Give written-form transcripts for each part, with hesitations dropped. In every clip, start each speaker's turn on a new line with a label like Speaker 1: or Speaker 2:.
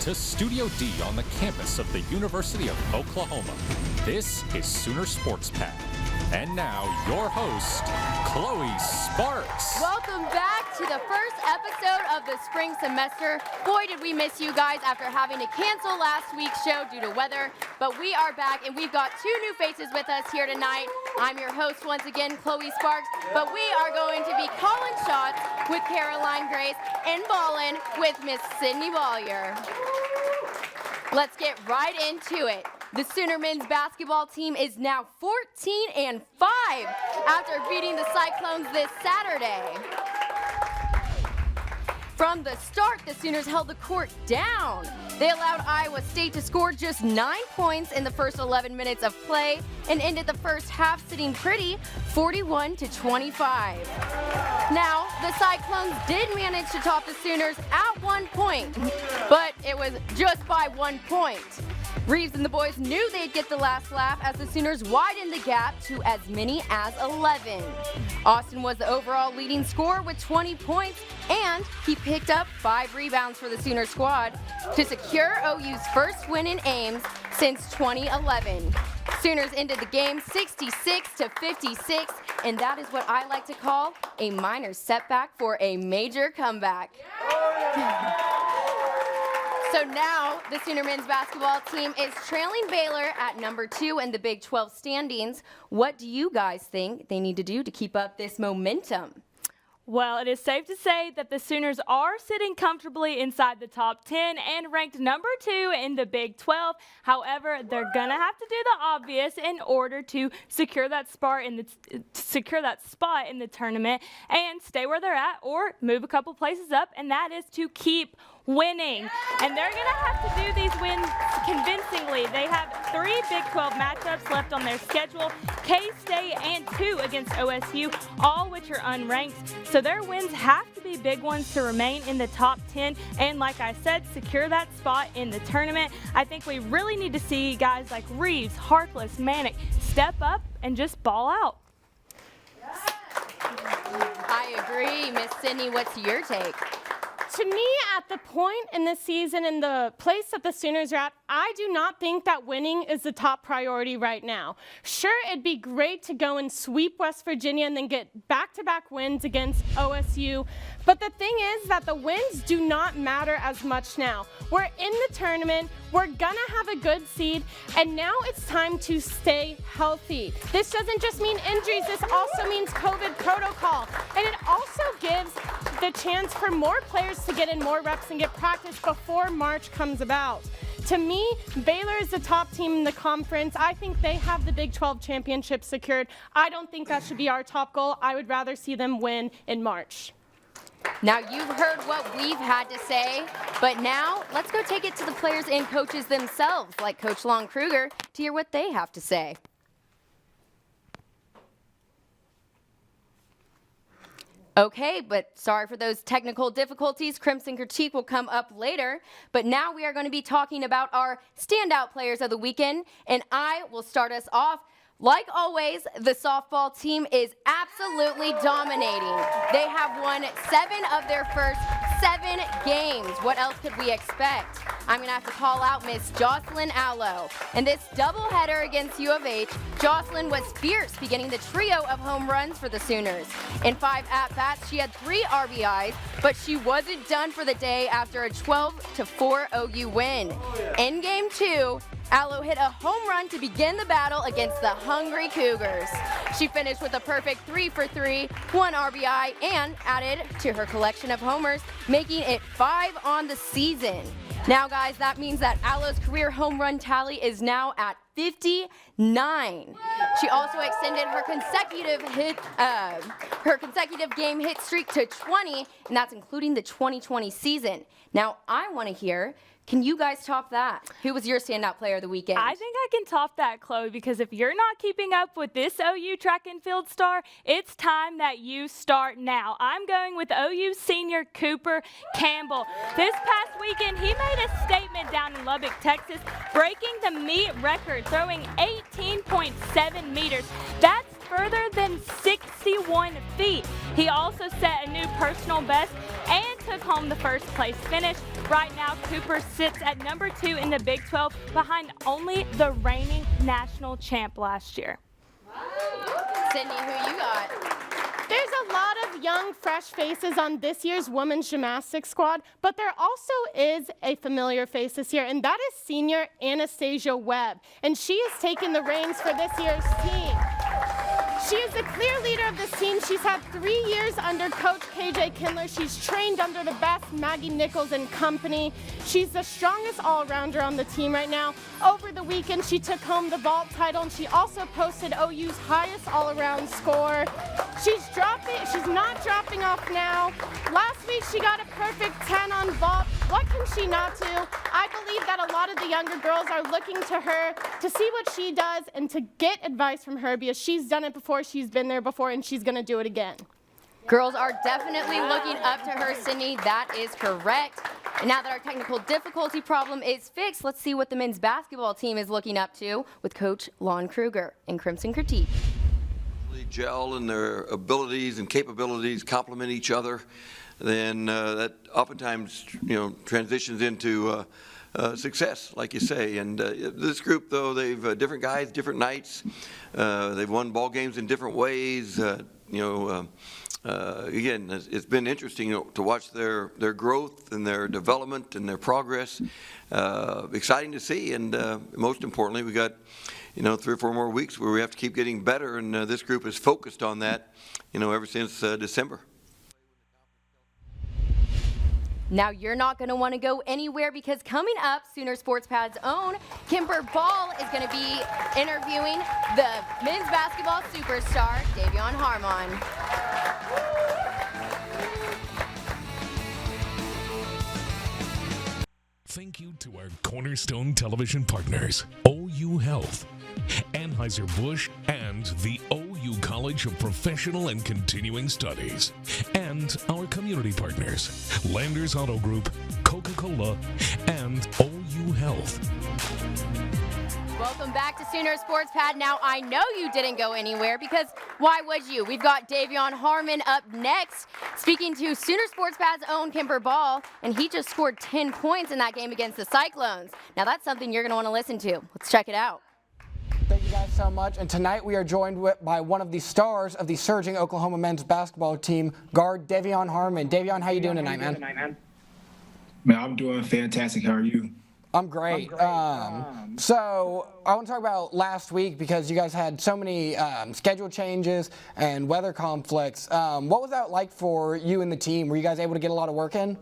Speaker 1: to Studio D on the campus of the University of Oklahoma. This is Sooner Sports Pad. And now, your host, Chloe Sparks.
Speaker 2: Welcome back to the first episode of the spring semester. Boy, did we miss you guys after having to cancel last week's show due to weather. But we are back, and we've got two new faces with us here tonight. I'm your host once again, Chloe Sparks. But we are going to be calling shots with Caroline Grace and ballin' with Miss Sydney Bollier. Let's get right into it. The Sooner men's basketball team is now 14-5 after beating the Cyclones this Saturday. From the start, the Sooners held the court down. They allowed Iowa State to score just 9 points in the first 11 minutes of play and ended the first half sitting pretty, 41-25. Now, the Cyclones did manage to top the Sooners at 1 point, but it was just by 1 point. Reeves and the boys knew they'd get the last laugh as the Sooners widened the gap to as many as 11. Austin was the overall leading scorer with 20 points, and he picked up 5 rebounds for the Sooner squad to secure OU's first win in Ames since 2011. Sooners ended the game 66-56, and that is what I like to call a minor setback for a major comeback. So now, the Sooner men's basketball team is trailing Baylor at number 2 in the Big 12 standings. What do you guys think they need to do to keep up this momentum?
Speaker 3: Well, it is safe to say that the Sooners are sitting comfortably inside the top 10 and ranked number 2 in the Big 12. However, they're going to have to do the obvious in order to secure that spot in the tournament and stay where they're at or move a couple places up, and that is to keep winning. And they're going to have to do these wins convincingly. They have 3 Big 12 matchups left on their schedule, K-State and 2 against OSU, all which are unranked. So their wins have to be big ones to remain in the top 10 and, like I said, secure that spot in the tournament. I think we really need to see guys like Reeves, Harkless, Manick step up and just ball out.
Speaker 2: I agree. Miss Sydney, what's your take?
Speaker 4: To me, at the point in the season and the place that the Sooners are at, I do not think that winning is the top priority right now. Sure, it'd be great to go and sweep West Virginia and then get back-to-back wins against OSU. But the thing is that the wins do not matter as much now. We're in the tournament, we're gonna have a good seed, and now it's time to stay healthy. This doesn't just mean injuries, this also means COVID protocol. And it also gives the chance for more players to get in more reps and get practice before March comes about. To me, Baylor is the top team in the conference. I think they have the Big 12 championship secured. I don't think that should be our top goal. I would rather see them win in March.
Speaker 2: Now, you've heard what we've had to say, but now let's go take it to the players and coaches themselves, like Coach Long Kruger, to hear what they have to say. Okay, but sorry for those technical difficulties. Crimson Critique will come up later. But now we are going to be talking about our standout players of the weekend, and I will start us off. Like always, the softball team is absolutely dominating. They have won 7 of their first 7 games. What else could we expect? I'm going to have to call out Miss Jocelyn Allo. In this doubleheader against U of H, Jocelyn was fierce, beginning the trio of home runs for the Sooners. In 5 at-bats, she had 3 RBIs, but she wasn't done for the day after a 12-4 OU win. In Game 2, Allo hit a home run to begin the battle against the hungry Cougars. She finished with a perfect 3 for 3, 1 RBI, and added to her collection of homers, making it 5 on the season. Now, guys, that means that Allo's career home run tally is now at 59. She also extended her consecutive game hit streak to 20, and that's including the 2020 season. Now, I want to hear, can you guys top that? Who was your standout player of the weekend?
Speaker 3: I think I can top that, Chloe, because if you're not keeping up with this OU track and field star, it's time that you start now. I'm going with OU senior Cooper Campbell. This past weekend, he made a statement down in Lubbock, Texas, breaking the meet record, throwing 18.7 meters. That's further than 61 feet. He also set a new personal best and took home the first place finish. Right now, Cooper sits at number 2 in the Big 12 behind only the reigning national champ last year.
Speaker 2: Sydney, who you got?
Speaker 4: There's a lot of young, fresh faces on this year's women's gymnastics squad, but there also is a familiar face this year, and that is senior Anastasia Webb, and she is taking the reins for this year's team. She is the clear leader of this team. She's had 3 years under Coach KJ Kindler. She's trained under the best Maggie Nichols and company. She's the strongest all-rounder on the team right now. Over the weekend, she took home the vault title, and she also posted OU's highest all-around score. She's not dropping off now. Last week, she got a perfect 10 on vault. What can she not do? I believe that a lot of the younger girls are looking to her to see what she does and to get advice from her because she's done it before, she's been there before, and she's going to do it again.
Speaker 2: Girls are definitely looking up to her, Sydney. That is correct. And now that our technical difficulty problem is fixed, let's see what the men's basketball team is looking up to with Coach Lon Kruger in Crimson Critique.
Speaker 5: Gel and their abilities and capabilities complement each other, then that oftentimes transitions into success, like you say. And this group, though, they've different guys, different nights. They've won ball games in different ways. Again, it's been interesting to watch their growth and their development and their progress. Exciting to see, and most importantly, we got 3 or 4 more weeks where we have to keep getting better, and this group is focused on that, ever since December.
Speaker 2: Now you're not going to want to go anywhere because coming up, Sooner Sports Pad's own Kimber Ball is going to be interviewing the men's basketball superstar, De'Vion Harmon.
Speaker 6: Thank you to our Cornerstone Television partners, OU Health, Anheuser-Busch, and the OU College of Professional and Continuing Studies, and our community partners, Landers Auto Group, Coca-Cola, and OU Health.
Speaker 2: Welcome back to Sooner Sports Pad. Now, I know you didn't go anywhere because why would you? We've got De'Vion Harmon up next, speaking to Sooner Sports Pad's own Kimber Ball, and he just scored 10 points in that game against the Cyclones. Now, that's something you're going to want to listen to. Let's check it out.
Speaker 7: Thank you guys so much. And tonight we are joined by one of the stars of the surging Oklahoma men's basketball team, guard De'Vion Harmon. De'Vion, how you doing tonight, man?
Speaker 8: Man, I'm doing fantastic. How are you?
Speaker 7: I'm great. So I want to talk about last week because you guys had so many schedule changes and weather conflicts. What was that like for you and the team? Were you guys able to get a lot of work in?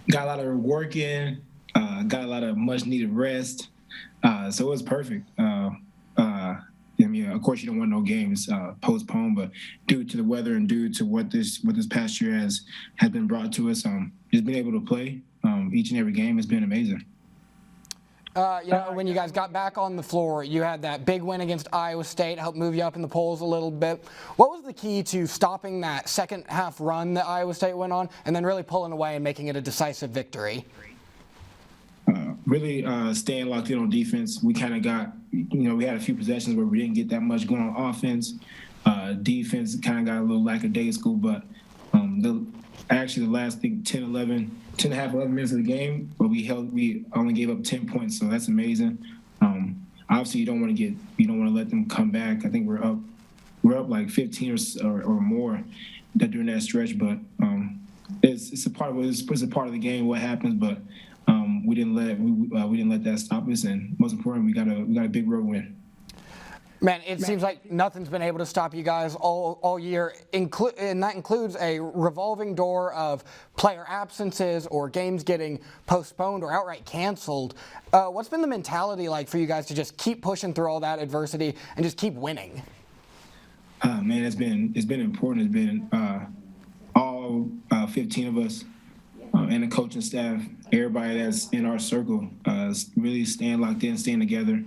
Speaker 8: Got a lot of work in, got a lot of much needed rest. So it was perfect. Of course, you don't want no games postponed, but due to the weather and due to what this past year has been brought to us, just being able to play each and every game has been amazing.
Speaker 7: When you guys got back on the floor, you had that big win against Iowa State, helped move you up in the polls a little bit. What was the key to stopping that second half run that Iowa State went on and then really pulling away and making it a decisive victory?
Speaker 8: Really staying locked in on defense. We kind of got, we had a few possessions where we didn't get that much going on offense. Defense kind of got a little lackadaisical, but the last 10 and a half, 11 minutes of the game, but we only gave up 10 points, so that's amazing. Obviously, you don't want to let them come back. I think we're up like 15 or more during that stretch, but it's a part of the game. What happens, but we didn't let that stop us, and most important, we got a big road win.
Speaker 7: Man, it seems like nothing's been able to stop you guys all year, and that includes a revolving door of player absences or games getting postponed or outright canceled. What's been the mentality like for you guys to just keep pushing through all that adversity and just keep winning?
Speaker 8: Man, it's been important. It's been all 15 of us and the coaching staff, everybody that's in our circle, really staying locked in, staying together.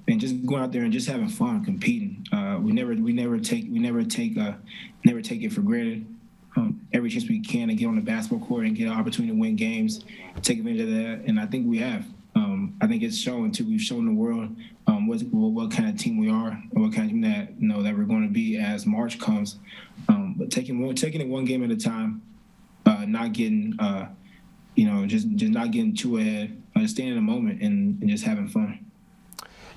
Speaker 8: And just going out there and just having fun, competing. We never take it for granted. Every chance we can to get on the basketball court and get an opportunity to win games, take advantage of that, and I think we have. I think it's shown too. We've shown the world what kind of team we are, and what kind of team that that we're going to be as March comes. But taking it one game at a time, not getting just not getting too ahead, staying in the moment and just having fun.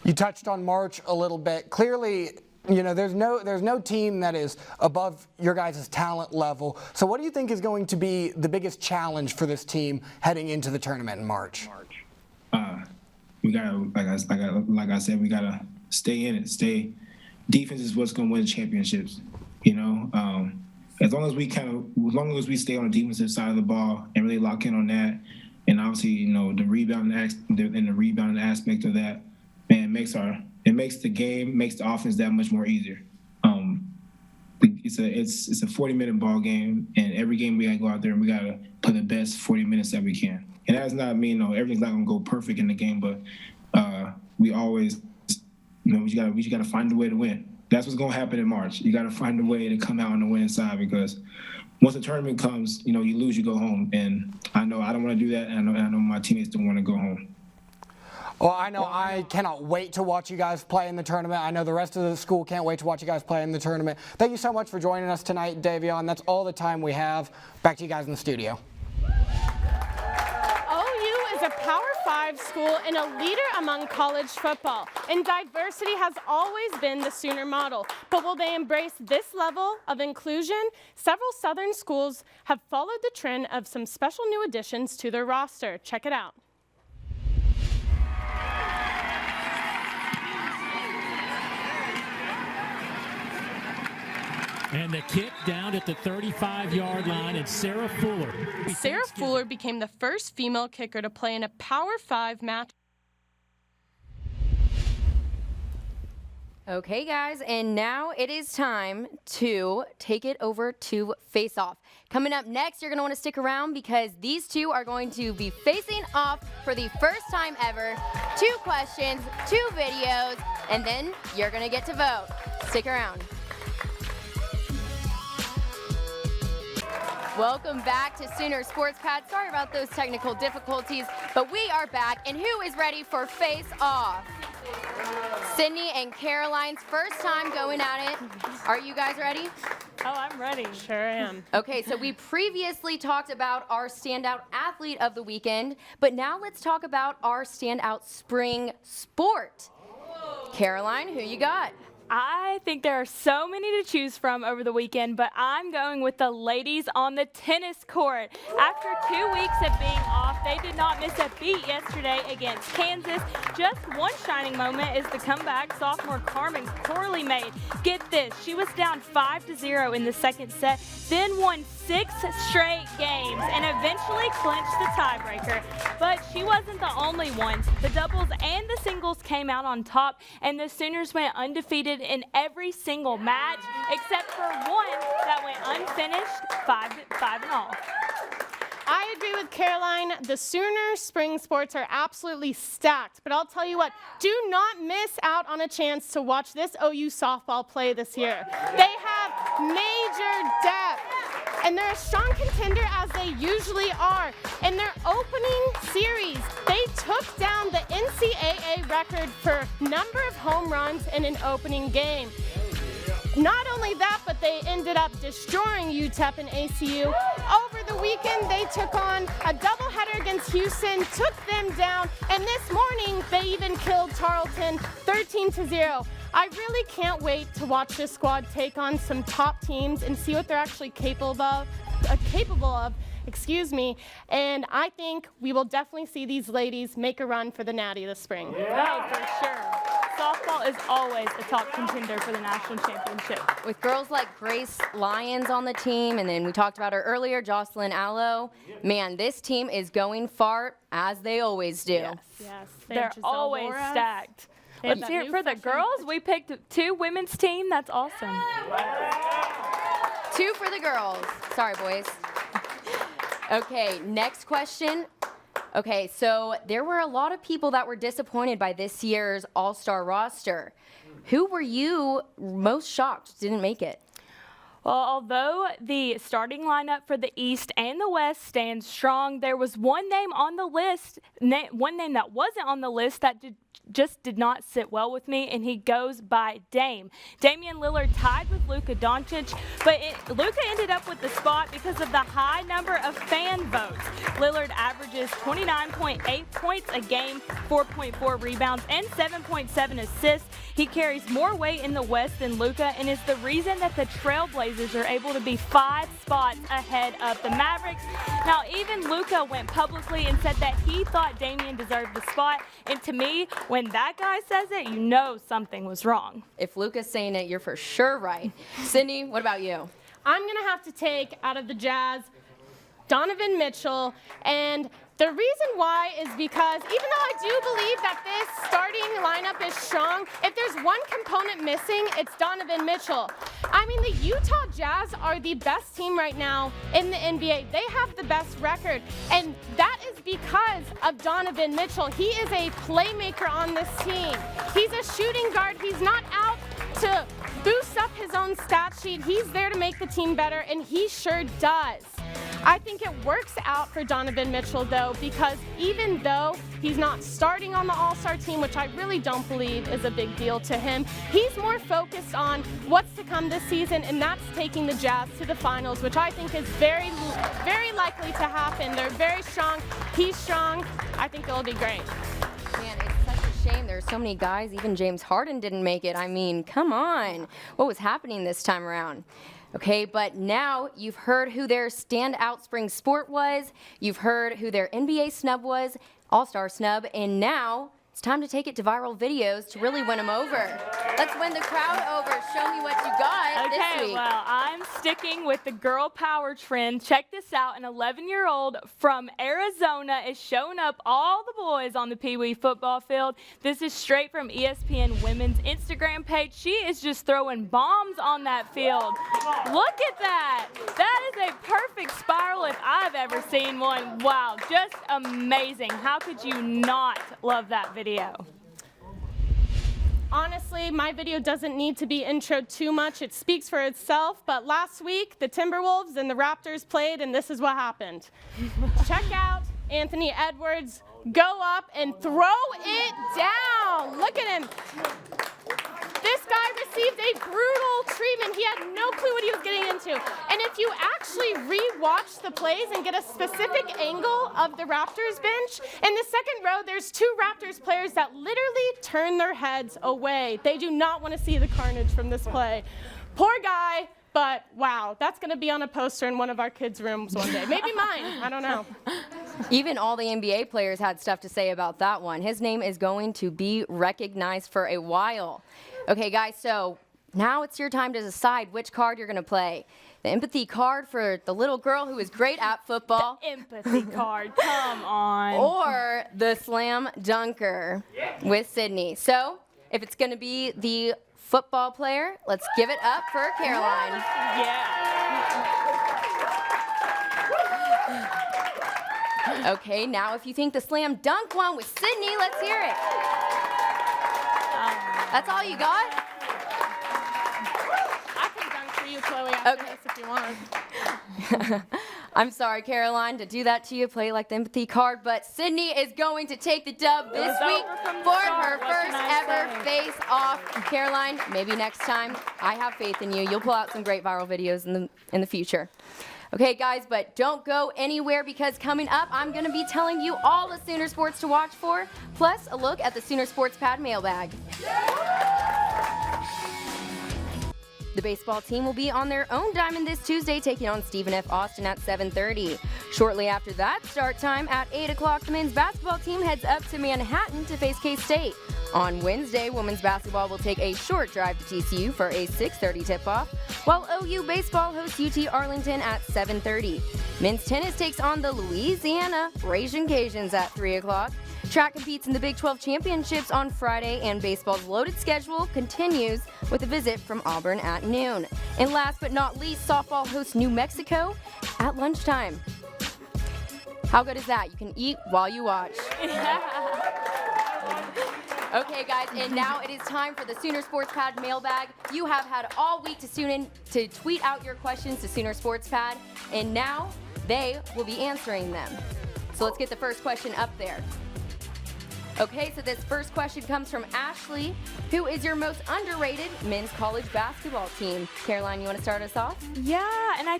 Speaker 7: You touched on March a little bit. Clearly, there's no team that is above your guys' talent level. So what do you think is going to be the biggest challenge for this team heading into the tournament in March?
Speaker 8: We gotta, like I said, we gotta stay in it. Defense is what's gonna win championships. As long as we stay on the defensive side of the ball and really lock in on that, and obviously, the rebounding aspect of that, man, it makes the game, makes the offense that much more easier. It's a 40-minute ball game, and every game we gotta go out there and we gotta play the best 40 minutes that we can. And that does not mean everything's not gonna go perfect in the game, but we always, we just gotta find a way to win. That's what's gonna happen in March. You gotta find a way to come out on the winning side, because once the tournament comes, you lose, you go home. And I know I don't want to do that, and I know my teammates don't want to go home.
Speaker 7: Well, I know I cannot wait to watch you guys play in the tournament. I know the rest of the school can't wait to watch you guys play in the tournament. Thank you so much for joining us tonight, De'Vion. That's all the time we have. Back to you guys in the studio.
Speaker 4: OU is a Power 5 school and a leader among college football, and diversity has always been the Sooner model. But will they embrace this level of inclusion? Several Southern schools have followed the trend of some special new additions to their roster. Check it out.
Speaker 9: And the kick down at the 35-yard line, and Sarah Fuller.
Speaker 4: Sarah Fuller became the first female kicker to play in a Power 5 match.
Speaker 2: Okay, guys, and now it is time to take it over to Face Off. Coming up next, you're going to want to stick around because these two are going to be facing off for the first time ever. 2 questions, 2 videos, and then you're going to get to vote. Stick around. Welcome back to Sooner Sports Pad. Sorry about those technical difficulties, but we are back. And who is ready for Face Off? Sydney and Caroline's first time going at it. Are you guys ready?
Speaker 3: Oh, I'm ready.
Speaker 4: Sure am.
Speaker 2: Okay, so we previously talked about our standout athlete of the weekend, but now let's talk about our standout spring sport. Caroline, who you got?
Speaker 3: I think there are so many to choose from over the weekend, but I'm going with the ladies on the tennis court. After 2 weeks of being off, they did not miss a beat yesterday against Kansas. Just one shining moment is the comeback sophomore Carmen Corley made. Get this, she was down 5-0 in the second set, then won 6 straight games and eventually clinched the tiebreaker. But she wasn't the only one. The doubles and the singles came out on top, and the Sooners went undefeated in every single match except for one that went unfinished, 5-all.
Speaker 4: I agree with Caroline. The Sooner spring sports are absolutely stacked. But I'll tell you what, do not miss out on a chance to watch this OU softball play this year. They have major depth, and they're a strong contender as they usually are. In their opening series, they took down the NCAA record for number of home runs in an opening game. Not only that, but they ended up destroying UTEP and ACU. Over the weekend, they took on a doubleheader against Houston, took them down, and this morning, they even killed Tarleton 13-0. I really can't wait to watch this squad take on some top teams and see what they're actually capable of. And I think we will definitely see these ladies make a run for the Natty this spring.
Speaker 3: Oh, for sure. Softball is always a top contender for the national championship.
Speaker 2: With girls like Grace Lyons on the team, and then we talked about her earlier, Jocelyn Allo. Man, this team is going far, as they always do.
Speaker 3: Yes. They're always stacked. Let's hear it for the girls. We picked 2 women's team. That's awesome.
Speaker 2: 2 for the girls. Sorry, boys. Okay, next question. Okay, so there were a lot of people that were disappointed by this year's All-Star roster. Who were you most shocked didn't make it?
Speaker 3: Well, although the starting lineup for the East and the West stands strong, there was one name on the list, one name that wasn't on the list that just did not sit well with me, and he goes by Dame. Damian Lillard tied with Luka Doncic, but Luka ended up with the spot because of the high number of fan votes. Lillard averages 29.8 points a game, 4.4 rebounds, and 7.7 assists. He carries more weight in the West than Luka and is the reason that the Trailblazers are able to be 5 spots ahead of the Mavericks. Now, even Luka went publicly and said that he thought Damian deserved the spot, and to me, when that guy says it, you know something was wrong.
Speaker 2: If Luka's saying it, you're for sure right. Sydney, what about you?
Speaker 4: I'm going to have to take out of the Jazz Donovan Mitchell, and the reason why is because even though I do believe that this starting lineup is strong, if there's one component missing, it's Donovan Mitchell. I mean, the Utah Jazz are the best team right now in the NBA. They have the best record, and that is because of Donovan Mitchell. He is a playmaker on this team. He's a shooting guard. He's not out to boost up his own stat sheet. He's there to make the team better, and he sure does. I think it works out for Donovan Mitchell, though, because even though he's not starting on the All-Star team, which I really don't believe is a big deal to him, he's more focused on what's to come this season, and that's taking the Jazz to the finals, which I think is very, very likely to happen. They're very strong. He's strong. I think it'll be great.
Speaker 2: Man, it's such a shame there's so many guys. Even James Harden didn't make it. I mean, come on. What was happening this time around? Okay, but now you've heard who their standout spring sport was. You've heard who their NBA snub was, All-Star snub, and now it's time to take it to viral videos to really win them over. Let's win the crowd over. Show me what you got this
Speaker 3: Okay,
Speaker 2: week.
Speaker 3: well, I'm sticking with the girl power trend. Check this out. An 11-year-old from Arizona is showing up all the boys on the Pee Wee football field. This is straight from ESPN Women's Instagram page. She is just throwing bombs on that field. Look at that. That is a perfect spiral if I've ever seen one. Wow, just amazing. How could you not love that video?
Speaker 4: Honestly, my video doesn't need to be introed too much. It speaks for itself. But last week, the Timberwolves and the Raptors played, and this is what happened. Check out Anthony Edwards go up and throw it down. Look at him. This guy received a brutal treatment. He had no clue what he was getting into. And if you actually re-watch the plays and get a specific angle of the Raptors bench, in the second row, there's 2 Raptors players that literally turn their heads away. They do not want to see the carnage from this play. Poor guy, but wow, that's going to be on a poster in one of our kids' rooms one day. Maybe mine, I don't know.
Speaker 2: Even all the NBA players had stuff to say about that one. His name is going to be recognized for a while. Okay, guys, so now it's your time to decide which card you're going to play. The empathy card for the little girl who is great at football.
Speaker 3: The empathy card, come on.
Speaker 2: Or the slam dunker with Sydney. So if it's going to be the football player, let's give it up for Caroline.
Speaker 3: Yeah.
Speaker 2: Okay, now if you think the slam dunk one with Sydney, let's hear it. That's all you got?
Speaker 4: I can dunk for you, Chloe, after this if you want.
Speaker 2: I'm sorry, Caroline, to do that to you, play like the empathy card, but Sydney is going to take the dub this week for her first ever face-off. Caroline, maybe next time. I have faith in you. You'll pull out some great viral videos in the future. Okay, guys, but don't go anywhere because coming up, I'm going to be telling you all the Sooner sports to watch for, plus a look at the Sooner Sports Pad mailbag. The baseball team will be on their own diamond this Tuesday, taking on Stephen F. Austin at 7:30. Shortly after that start time at 8 o'clock, the men's basketball team heads up to Manhattan to face K-State. On Wednesday, women's basketball will take a short drive to TCU for a 6:30 tip-off, while OU baseball hosts UT Arlington at 7:30. Men's tennis takes on the Louisiana Ragin' Cajuns at 3 o'clock. Track competes in the Big 12 championships on Friday, and baseball's loaded schedule continues with a visit from Auburn at noon. And last but not least, softball hosts New Mexico at lunchtime. How good is that? You can eat while you watch. Okay, guys, and now it is time for the Sooner Sports Pad mailbag. You have had all week to tweet out your questions to Sooner Sports Pad, and now they will be answering them. So let's get the first question up there. Okay, so this first question comes from Ashley. Who is your most underrated men's college basketball team? Caroline, you want to start us off?
Speaker 3: Yeah, and I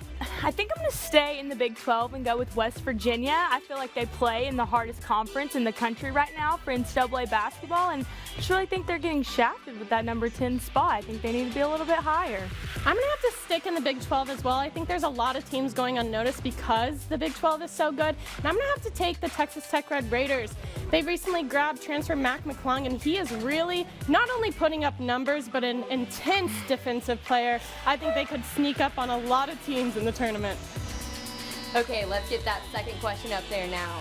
Speaker 3: think I'm going to stay in the Big 12 and go with West Virginia. I feel like they play in the hardest conference in the country right now for NCAA basketball, and I just really think they're getting shafted with that number 10 spot. I think they need to be a little bit higher.
Speaker 4: I'm going to have to stick in the Big 12 as well. I think there's a lot of teams going unnoticed because the Big 12 is so good. And I'm going to have to take the Texas Tech Red Raiders. They recently grabbed transfer Mac McClung, and he is really not only putting up numbers, but an intense defensive player. I think they could sneak up on a lot of teams in the tournament.
Speaker 2: Okay, let's get that second question up there now.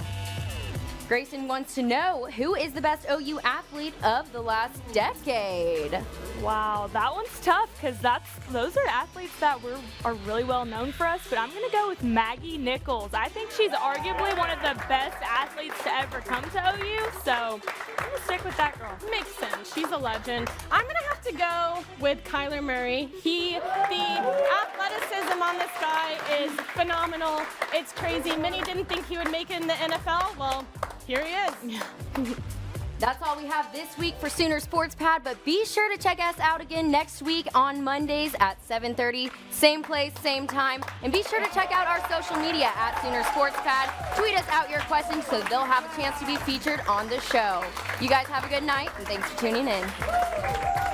Speaker 2: Grayson wants to know, who is the best OU athlete of the last decade?
Speaker 3: Wow, that one's tough because those are athletes that are really well known for us, but I'm going to go with Maggie Nichols. I think she's arguably one of the best athletes to ever come to OU, so I'm going to stick with that girl.
Speaker 4: Makes sense. She's a legend. I'm going to have to go with Kyler Murray. The athleticism on this guy is phenomenal. It's crazy. Many didn't think he would make it in the NFL. Well, here he is.
Speaker 2: That's all we have this week for Sooner Sports Pad, but be sure to check us out again next week on Mondays at 7:30, same place, same time. And be sure to check out our social media at Sooner Sports Pad. Tweet us out your questions so they'll have a chance to be featured on the show. You guys have a good night, and thanks for tuning in.